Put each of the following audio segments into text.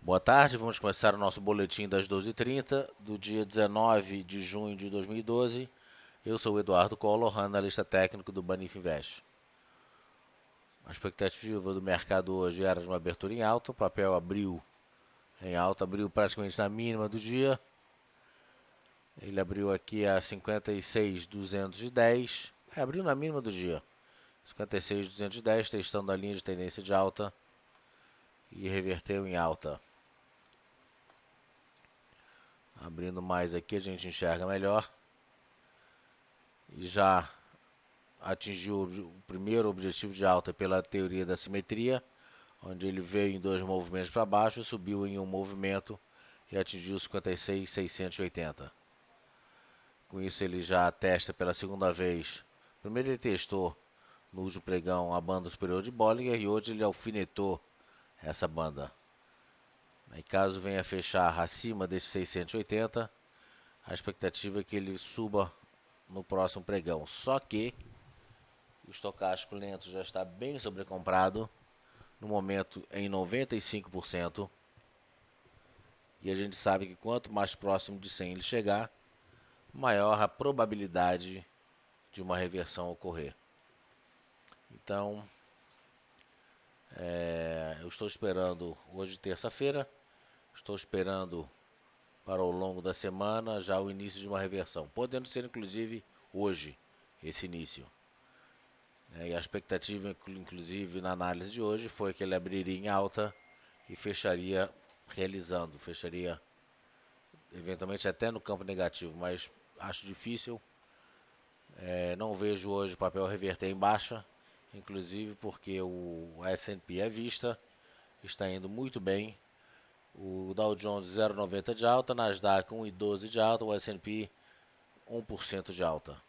Boa tarde, vamos começar o nosso boletim das 12h30 do dia 19 de junho de 2012. Eu sou o Eduardo Collor, analista técnico do Banif Invest. A expectativa do mercado hoje era de uma abertura em alta, o papel abriu em alta, abriu praticamente na mínima do dia. Ele abriu aqui a 56.210, abriu na mínima do dia, 56.210, testando a linha de tendência de alta e reverteu em alta. Abrindo mais aqui a gente enxerga melhor. E já atingiu o primeiro objetivo de alta pela teoria da simetria, onde ele veio em dois movimentos para baixo, subiu em um movimento e atingiu 56.680. Com isso ele já testa pela segunda vez. Primeiro ele testou no último pregão a banda superior de Bollinger e hoje ele alfinetou essa banda. E caso venha fechar acima desses 680, a expectativa é que ele suba no próximo pregão. Só que o estocástico lento já está bem sobrecomprado, no momento em 95%. E a gente sabe que quanto mais próximo de 100 ele chegar, maior a probabilidade de uma reversão ocorrer. Então, eu estou esperando hoje, terça-feira, estou esperando para o longo da semana já o início de uma reversão, podendo ser inclusive hoje esse início. E a expectativa, inclusive na análise de hoje, foi que ele abriria em alta e fecharia fecharia eventualmente até no campo negativo, mas acho difícil. Não vejo hoje o papel reverter em baixa, inclusive porque o S&P à vista está indo muito bem. O Dow Jones 0,90 de alta, Nasdaq 1,12 de alta, o S&P 1% de alta.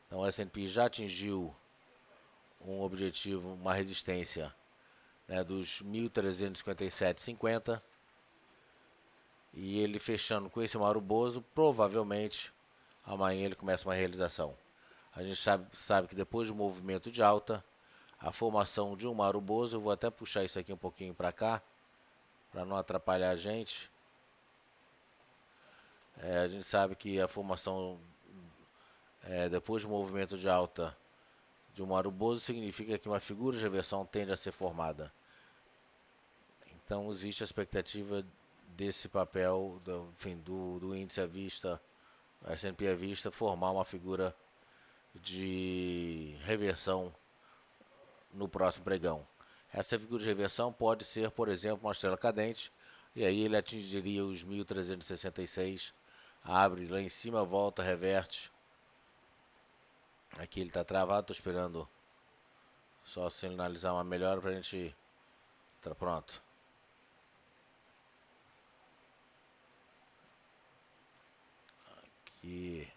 Então o S&P já atingiu um objetivo, uma resistência, dos 1.357,50, e ele fechando com esse Mauro Bozo, provavelmente amanhã ele começa uma realização. A gente sabe que depois do movimento de alta, a formação de um Mauro Bozo, eu vou até puxar isso aqui um pouquinho para cá, para não atrapalhar a gente. A gente sabe que a formação depois do movimento de alta de um Mauro Bozo significa que uma figura de reversão tende a ser formada. Então existe a expectativa desse papel, do índice à vista, S&P à vista, formar uma figura de reversão no próximo pregão. Essa figura de reversão pode ser, por exemplo, uma estrela cadente, e aí ele atingiria os 1.366, abre lá em cima, volta, reverte. Aqui ele está travado, estou esperando só sinalizar uma melhora para a gente estar pronto. Aqui.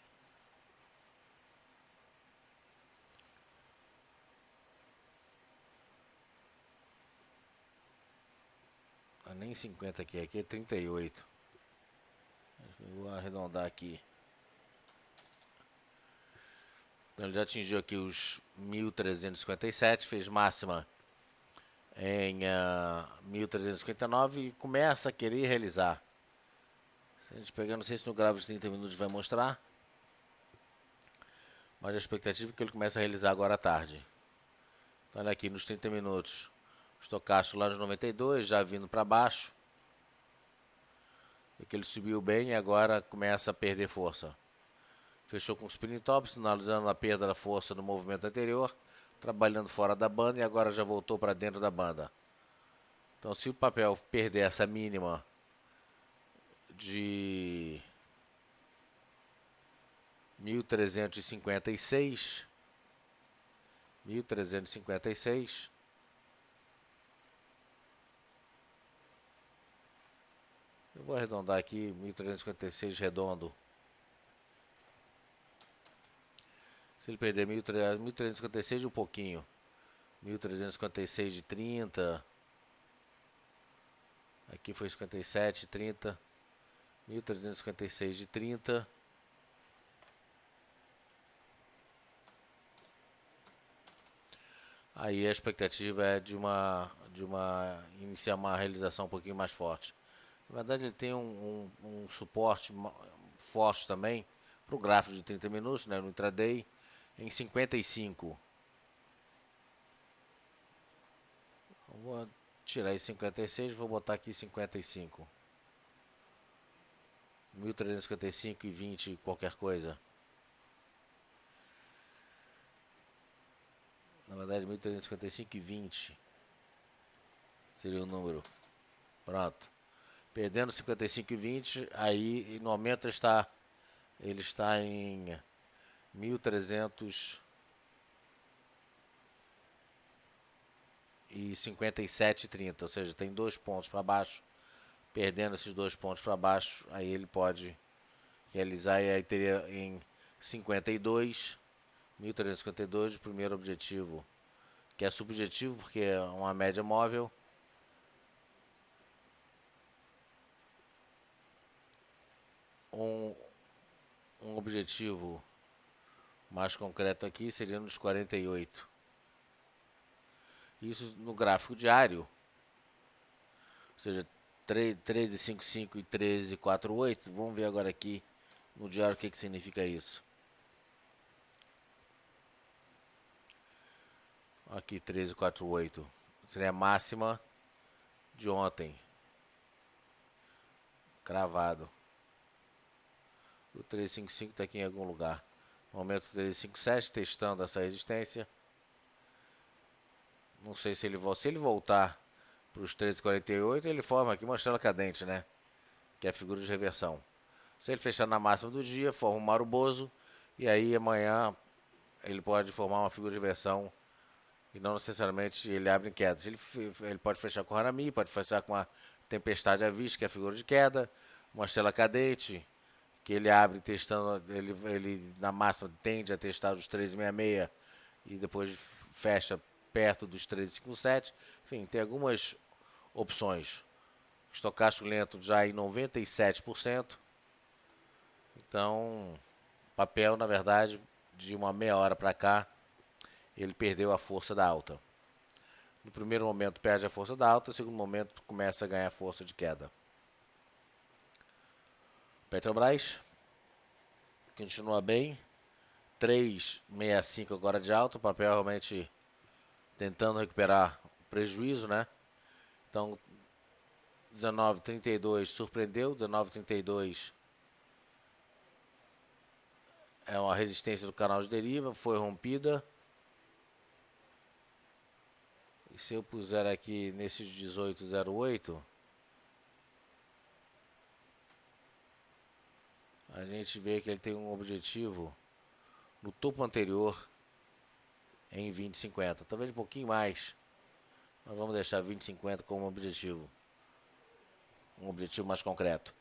Nem 50 aqui é 38. Vou arredondar aqui. Então ele já atingiu aqui os 1.357, fez máxima em 1.359 e começa a querer realizar. Se a gente pegar, não sei se no gráfico de 30 minutos vai mostrar, mas a expectativa é que ele comece a realizar agora à tarde. Então olha aqui, nos 30 minutos, o estocástico lá nos 92, já vindo para baixo. E que ele subiu bem e agora começa a perder força. Fechou com o spinning top, sinalizando a perda da força no movimento anterior, trabalhando fora da banda e agora já voltou para dentro da banda. Então, se o papel perder essa mínima de 1.356, eu vou arredondar aqui, 1.356 redondo. Se ele perder 1.356 de um pouquinho, 1.356 de 30, aqui foi 57, 30, 1.356 de 30, aí a expectativa é de iniciar uma realização um pouquinho mais forte. Na verdade, ele tem um suporte forte também para o gráfico de 30 minutos, né, no intraday, em 55. Vou tirar esse 56, vou botar aqui 55. 1355 e 20 qualquer coisa. Na verdade, 1355 e 20 seria o número. Pronto. Perdendo 55 e 20, aí no momento ele está em 1357,30, ou seja, tem 2 pontos para baixo. Perdendo esses 2 pontos para baixo, aí ele pode realizar, e aí teria em 1352 o primeiro objetivo, que é subjetivo porque é uma média móvel. Um objetivo mais concreto aqui seria nos 48. Isso no gráfico diário, ou seja, 13,55 e 13,48. Vamos ver agora aqui no diário o que significa isso. Aqui 13,48 seria a máxima de ontem, cravado. O 13,55 está aqui em algum lugar. Momento 13,57, testando essa resistência. Não sei se ele voltar para os 13,48, ele forma aqui uma estrela cadente, né? Que é a figura de reversão. Se ele fechar na máxima do dia, forma um maruboso. E aí amanhã ele pode formar uma figura de reversão. E não necessariamente ele abre em queda. Ele pode fechar com o Hanami, pode fechar com a tempestade à vista, que é a figura de queda. Uma estrela cadente, que ele abre testando, ele na máxima tende a testar os 13,66 e depois fecha perto dos 13,57. Enfim, tem algumas opções. Estocástico lento já em 97%. Então, papel, na verdade, de uma meia hora para cá, ele perdeu a força da alta. No primeiro momento perde a força da alta, no segundo momento começa a ganhar força de queda. Petrobras continua bem, 3,65 agora de alta, o papel realmente tentando recuperar o prejuízo, né? Então, 19,32 surpreendeu, 19,32 é uma resistência do canal de deriva, foi rompida. E se eu puser aqui nesse 18,08, a gente vê que ele tem um objetivo no topo anterior em 20,50, talvez um pouquinho mais, mas vamos deixar 20,50 como objetivo, um objetivo mais concreto.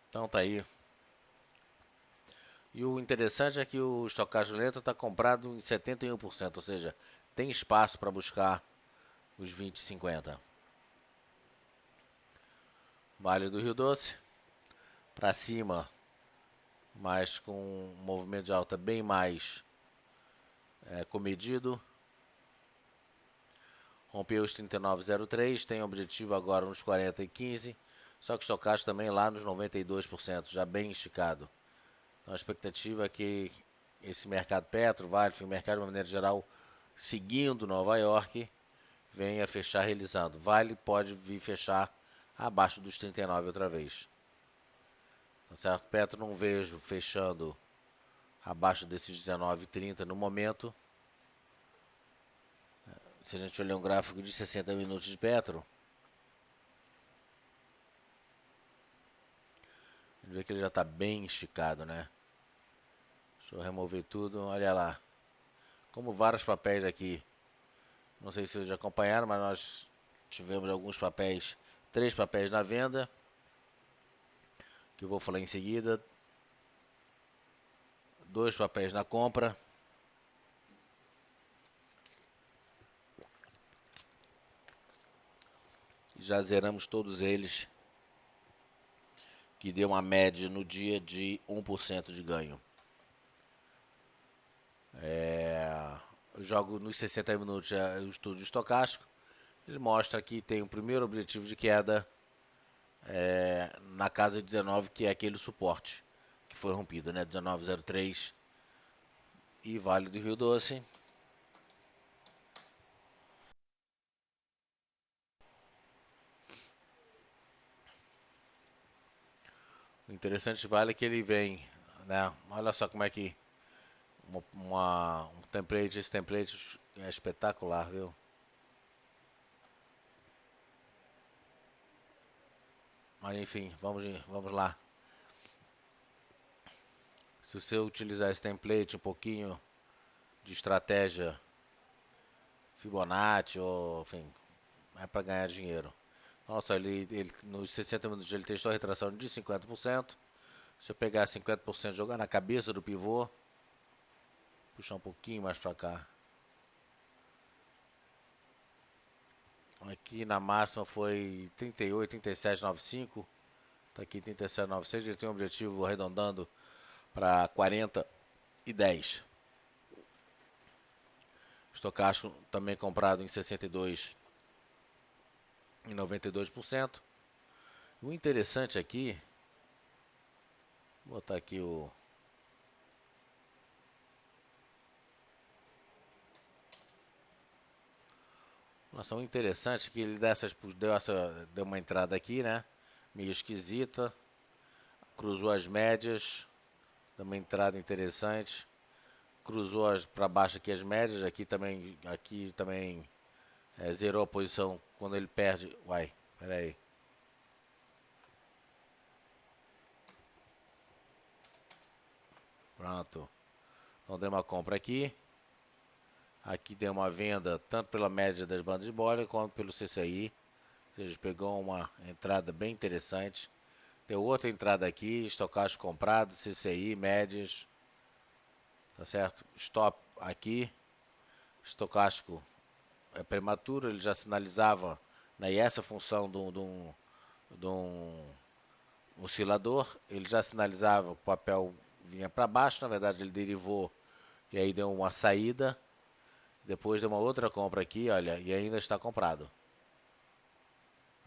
Então tá aí. E o interessante é que o estocástico lento está comprado em 71%, ou seja, tem espaço para buscar os 20,50. Vale do Rio Doce, para cima, mas com um movimento de alta bem mais comedido. Rompeu os 39,03, tem objetivo agora nos 40,15, só que o estocástico também lá nos 92%, já bem esticado. Então a expectativa é que esse mercado Petro, Vale, o mercado de uma maneira geral, seguindo Nova York, venha fechar realizando. Vale pode vir fechar abaixo dos 39 outra vez. Tá certo? Petro não vejo fechando abaixo desses 19,30 no momento. Se a gente olhar um gráfico de 60 minutos de Petro, a gente vê que ele já está bem esticado, né? Deixa eu remover tudo, olha lá. Como vários papéis aqui, não sei se vocês já acompanharam, mas nós tivemos alguns papéis, 3 papéis na venda, que eu vou falar em seguida. 2 papéis na compra. Já zeramos todos eles, que deu uma média no dia de 1% de ganho. Eu jogo nos 60 minutos o estudo estocástico. Ele mostra que tem o primeiro objetivo de queda na casa de 19, que é aquele suporte que foi rompido, né? 19,03 e Vale do Rio Doce. O interessante Vale é que ele vem, né? Olha só como é que um template, esse template é espetacular, viu? Mas enfim, vamos lá. Se você utilizar esse template um pouquinho de estratégia Fibonacci ou enfim, é para ganhar dinheiro. Nossa, ele nos 60 minutos ele testou a retração de 50%. Se eu pegar 50% e jogar na cabeça do pivô, puxar um pouquinho mais para cá. Aqui na máxima foi 38, 37,95. Tá aqui 37,96. Ele tem um objetivo arredondando para 40 e 10. Estocástico também comprado em 62 e 92%. O interessante aqui, vou botar aqui o nossa, o interessante é que ele deu uma entrada aqui, né? Meio esquisita. Cruzou as médias, deu uma entrada interessante. Cruzou para baixo aqui as médias, aqui também zerou a posição quando ele perde. Uai, pera aí. Pronto. Então deu uma compra aqui. Aqui deu uma venda tanto pela média das bandas de bola quanto pelo CCI. Ou seja, pegou uma entrada bem interessante. Deu outra entrada aqui, estocástico comprado, CCI, médias. Tá certo? Stop aqui. Estocástico é prematuro, ele já sinalizava, né, e essa função de um oscilador, ele já sinalizava que o papel vinha para baixo, na verdade ele derivou e aí deu uma saída, depois deu uma outra compra aqui, olha, e ainda está comprado.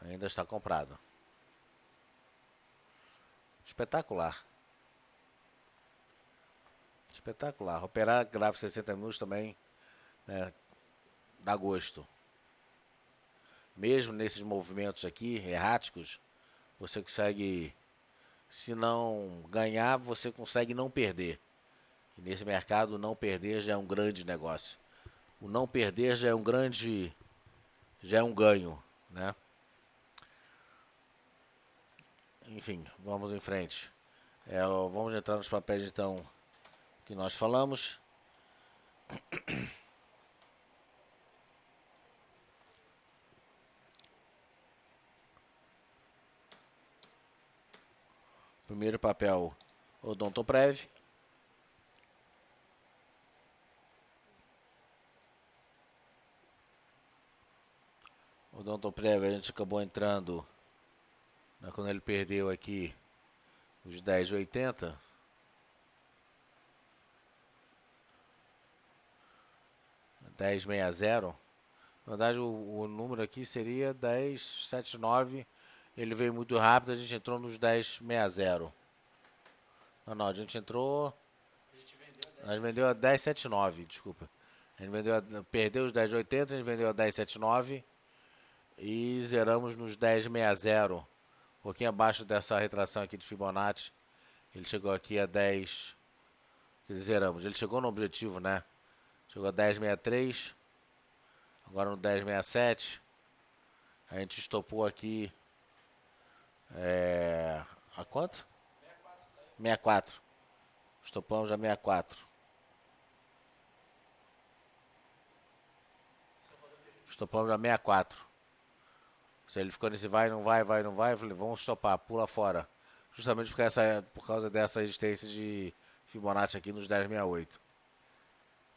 Ainda está comprado. Espetacular. Espetacular. Operar gráfico 60 minutos também, né, dá gosto. Mesmo nesses movimentos aqui, erráticos, você consegue, se não ganhar, você consegue não perder. E nesse mercado, não perder já é um grande negócio. O não perder já é um ganho, né? Enfim, vamos em frente. Vamos entrar nos papéis então que nós falamos. Primeiro papel, Odontoprev. Odontoprev, a gente acabou entrando, né, quando ele perdeu aqui os 10,80. 10,60. Na verdade, o número aqui seria 10,79. Ele veio muito rápido, a gente entrou nos 10,60. Não, a gente entrou. A gente vendeu a 10,79, desculpa. A gente perdeu os 10,80, a gente vendeu a 10,79 e zeramos nos 10,60. Um pouquinho abaixo dessa retração aqui de Fibonacci. Ele chegou aqui a 10. Zeramos. Ele chegou no objetivo, né? Chegou a 10,63. Agora no 10,67. A gente estopou aqui. A quanto? 64. Estopamos a 64. Estopamos a 64. Se ele ficou nesse vai, não vai, vai, não vai, eu falei, vamos estopar, pula fora. Justamente por causa dessa resistência de Fibonacci aqui nos 10,68.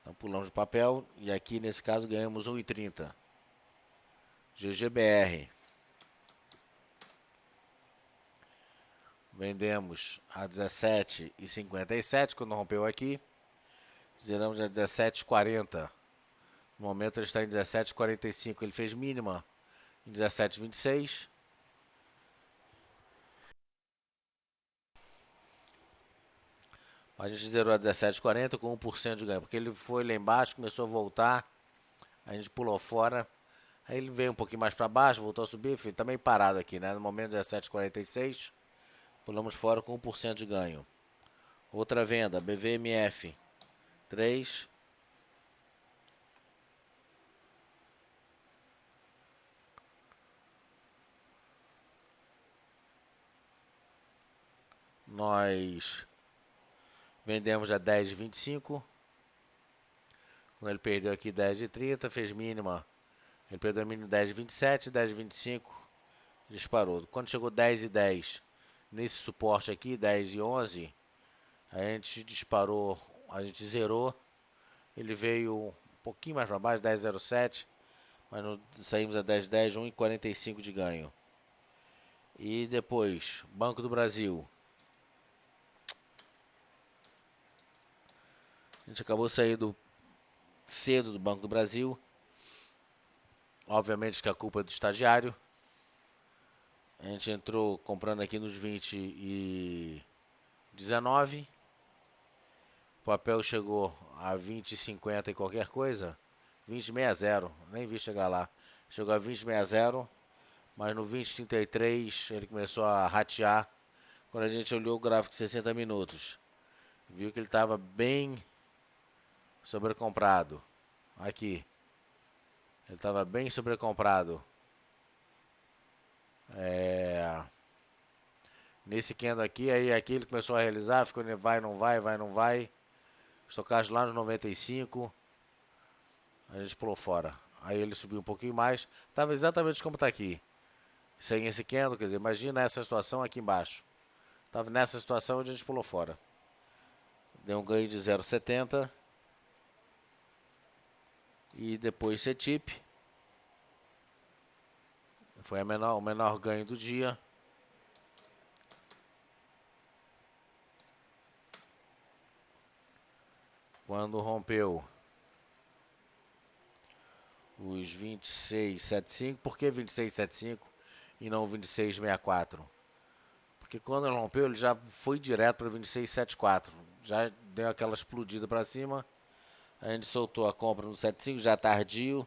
Então pulamos de papel e aqui nesse caso ganhamos 1,30. GGBR. Vendemos a 17,57 quando rompeu aqui. Zeramos a 17,40. No momento ele está em 17,45. Ele fez mínima em 17,26. A gente zerou a 17,40 com 1% de ganho. Porque ele foi lá embaixo, começou a voltar. A gente pulou fora. Aí ele veio um pouquinho mais para baixo, voltou a subir. Tá meio parado aqui, né? No momento 17,46. Pulamos fora com 1% de ganho. Outra venda, BVMF 3. Nós vendemos a 10,25. Quando ele perdeu aqui 10,30, fez mínima. Ele perdeu a mínima 10,27, 10,25, disparou. Quando chegou 10,10, nesse suporte aqui, 10,11, a gente disparou, a gente zerou. Ele veio um pouquinho mais para baixo, 10,07, mas saímos a 10,10, 1,45 de ganho. E depois, Banco do Brasil. A gente acabou saindo cedo do Banco do Brasil. Obviamente que a culpa é do estagiário. A gente entrou comprando aqui nos 20,19. O papel chegou a 20,50 e qualquer coisa. 20,60. Nem vi chegar lá. Chegou a 20,60. Mas no 20,33 ele começou a ratear. Quando a gente olhou o gráfico de 60 minutos, viu que ele estava bem sobrecomprado. Aqui. Ele estava bem sobrecomprado. Nesse candle aqui, aí aqui ele começou a realizar, ficou vai, não vai, vai, não vai. Estocagem lá nos 95. A gente pulou fora. Aí ele subiu um pouquinho mais. Estava exatamente como está aqui. Sem esse candle, quer dizer, imagina essa situação aqui embaixo. Estava nessa situação onde a gente pulou fora. Deu um ganho de 0,70. E depois CETIP. Foi o menor ganho do dia. Quando rompeu os 26,75. Por que 26,75 e não 26,64? Porque quando ele rompeu, ele já foi direto para 26,74. Já deu aquela explodida para cima. A gente soltou a compra no 75, já tardio.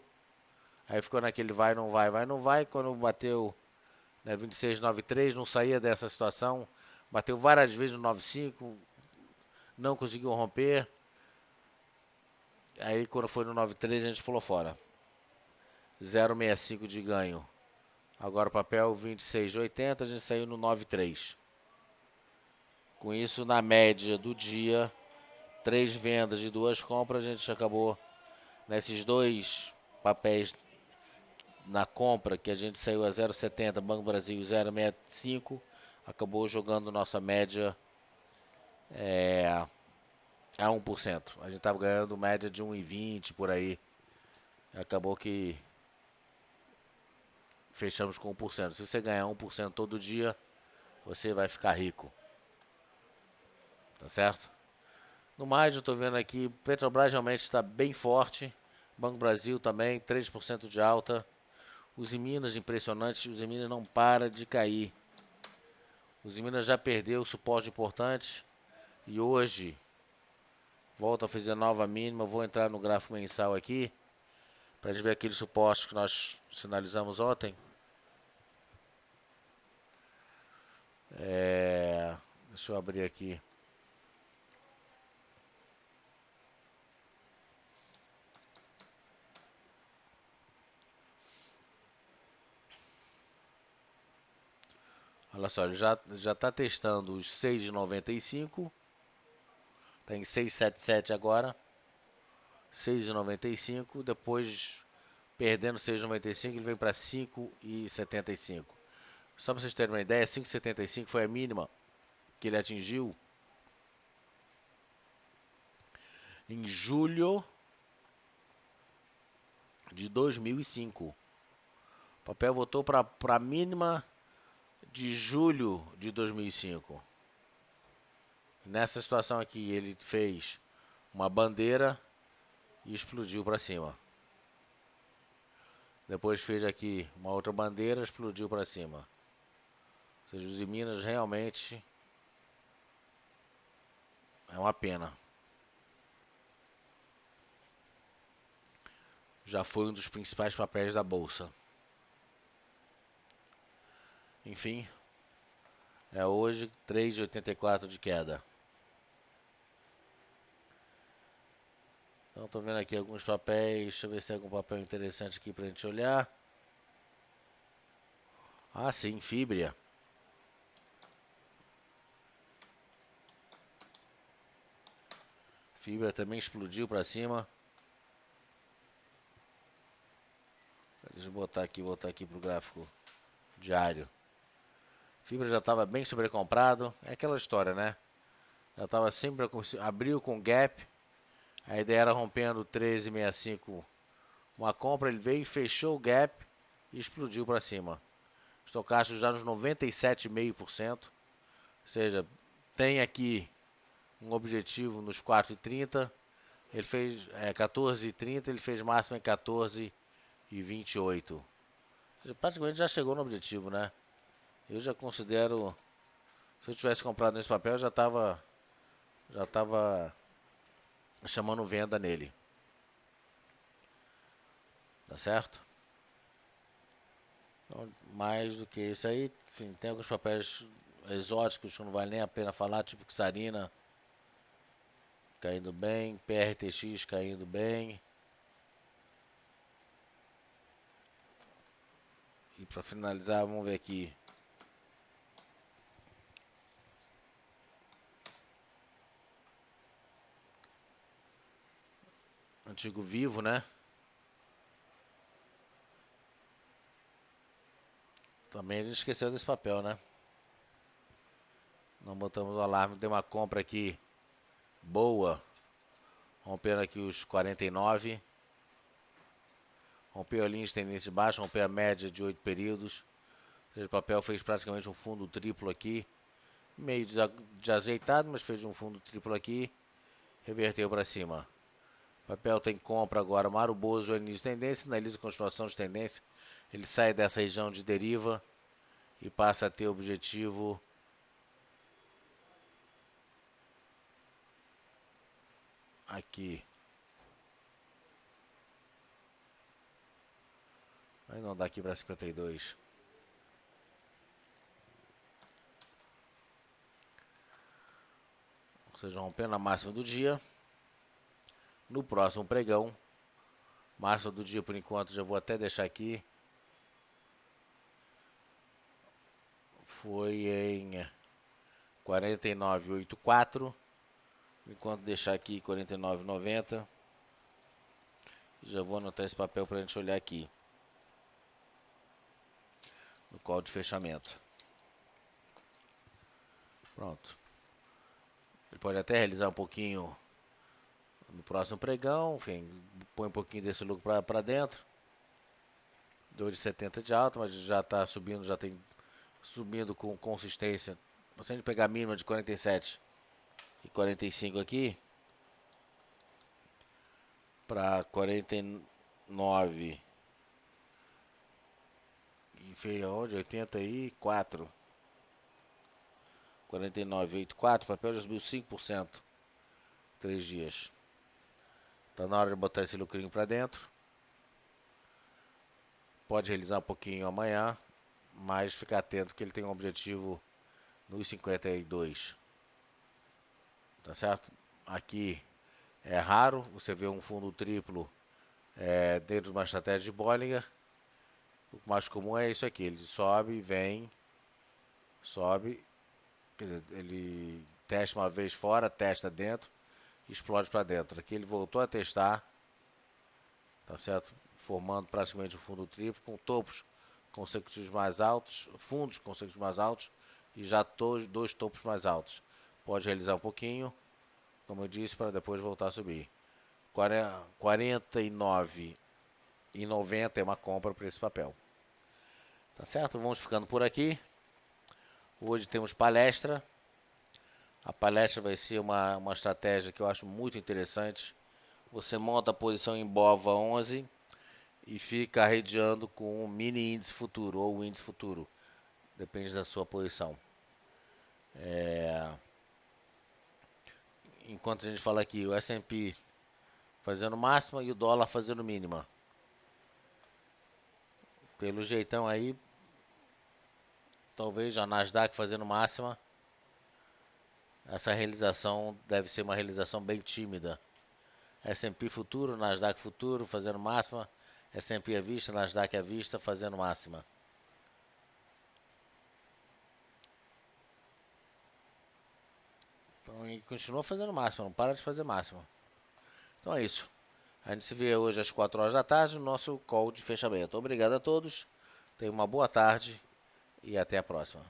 Aí ficou naquele vai, não vai, vai, não vai. Quando bateu, né, 26,93, não saía dessa situação. Bateu várias vezes no 95, não conseguiu romper. Aí quando foi no 93 a gente pulou fora. 0,65 de ganho. Agora o papel 26,80, a gente saiu no 93. Com isso, na média do dia, 3 vendas de 2 compras, a gente acabou nesses 2 papéis na compra, que a gente saiu a 0,70, Banco Brasil 0,65, acabou jogando nossa média a 1%. A gente estava ganhando média de 1,20 por aí. Acabou que fechamos com 1%. Se você ganhar 1% todo dia, você vai ficar rico. Tá certo? No mais, eu estou vendo aqui, Petrobras realmente está bem forte. Banco Brasil também, 3% de alta. Os Minas, impressionante, os Minas não para de cair. Os Minas já perdeu o suporte importante. E hoje, volta a fazer nova mínima. Vou entrar no gráfico mensal aqui, para a gente ver aquele suporte que nós sinalizamos ontem. Deixa eu abrir aqui. Olha só, ele já está testando os 6,95. Está em 6,77 agora. 6,95. Depois, perdendo 6,95, ele vem para 5,75. Só para vocês terem uma ideia, 5,75 foi a mínima que ele atingiu em julho de 2005. O papel voltou para a mínima de julho de 2005. Nessa situação aqui, ele fez uma bandeira e explodiu para cima. Depois fez aqui uma outra bandeira, explodiu para cima. Ou seja, os Minas realmente é uma pena. Já foi um dos principais papéis da bolsa. Enfim, é hoje 3,84 de queda. Então, estou vendo aqui alguns papéis. Deixa eu ver se tem algum papel interessante aqui para a gente olhar. Ah, sim, Fibria. Fibra também explodiu para cima. Deixa eu voltar aqui para o gráfico diário. Fibra já estava bem sobrecomprado. É aquela história, né? Já estava sempre... Abriu com gap. A ideia era rompendo 13,65 uma compra. Ele veio, fechou o gap e explodiu para cima. Estocástico já nos 97,5%. Ou seja, tem aqui um objetivo nos 4,30. Ele fez 14,30. Ele fez máximo em 14,28. Praticamente já chegou no objetivo, né? Eu já considero... Se eu tivesse comprado nesse papel, já estava chamando venda nele. Tá certo? Então, mais do que isso aí, enfim, tem alguns papéis exóticos que não vale nem a pena falar, tipo Xarina caindo bem, PRTX caindo bem. E para finalizar, vamos ver aqui. Antigo Vivo, né? Também a gente esqueceu desse papel, né? Não botamos o alarme. Deu uma compra aqui boa. Rompendo aqui os 49. Rompeu a linha de tendência de baixa. Rompeu a média de 8 períodos. O papel fez praticamente um fundo triplo aqui. Meio desajeitado, mas fez um fundo triplo aqui. Reverteu para cima. O papel tem compra agora. Mauro Bozo, início de tendência. Analisa a continuação de tendência. Ele sai dessa região de deriva e passa a ter objetivo aqui. Aí não dá aqui para 52. Ou seja, rompendo a máxima do dia. No próximo pregão, máxima do dia por enquanto, já vou até deixar aqui. Foi em 49,84. Enquanto deixar aqui 49,90. Já vou anotar esse papel para a gente olhar aqui. No call de fechamento. Pronto. Ele pode até realizar um pouquinho no próximo pregão. Enfim, põe um pouquinho desse lucro para dentro. 2,70 de alta, mas já está subindo, já tem subindo com consistência. Se a gente pegar a mínima de 47 e 45 aqui, para 49 e fez onde? 84. 49,84, papel já subiu 5%. 3 dias. Tá na hora de botar esse lucrinho para dentro. Pode realizar um pouquinho amanhã, mas ficar atento que ele tem um objetivo nos 52. Tá certo? Aqui é raro você ver um fundo triplo dentro de uma estratégia de Bollinger. O mais comum é isso aqui, ele sobe, vem, sobe, quer dizer, ele testa uma vez fora, testa dentro, explode para dentro. Aqui ele voltou a testar, tá certo? Formando praticamente um fundo triplo com topos consecutivos mais altos, fundos consecutivos mais altos e já dois topos mais altos. Pode realizar um pouquinho, como eu disse, para depois voltar a subir. 49,90 é uma compra para esse papel. Tá certo? Vamos ficando por aqui. Hoje temos palestra A palestra vai ser uma estratégia que eu acho muito interessante. Você monta a posição em BOVA 11 e fica arrediando com o mini índice futuro ou o índice futuro. Depende da sua posição. Enquanto a gente fala aqui, o S&P fazendo máxima e o dólar fazendo mínima. Pelo jeitão aí, talvez a Nasdaq fazendo máxima. Essa realização deve ser uma realização bem tímida. S&P futuro, Nasdaq futuro fazendo máxima. S&P à vista, Nasdaq à vista fazendo máxima. Então, e continua fazendo máxima, não para de fazer máxima. Então é isso. A gente se vê hoje às 4 horas da tarde no nosso call de fechamento. Obrigado a todos. Tenham uma boa tarde e até a próxima.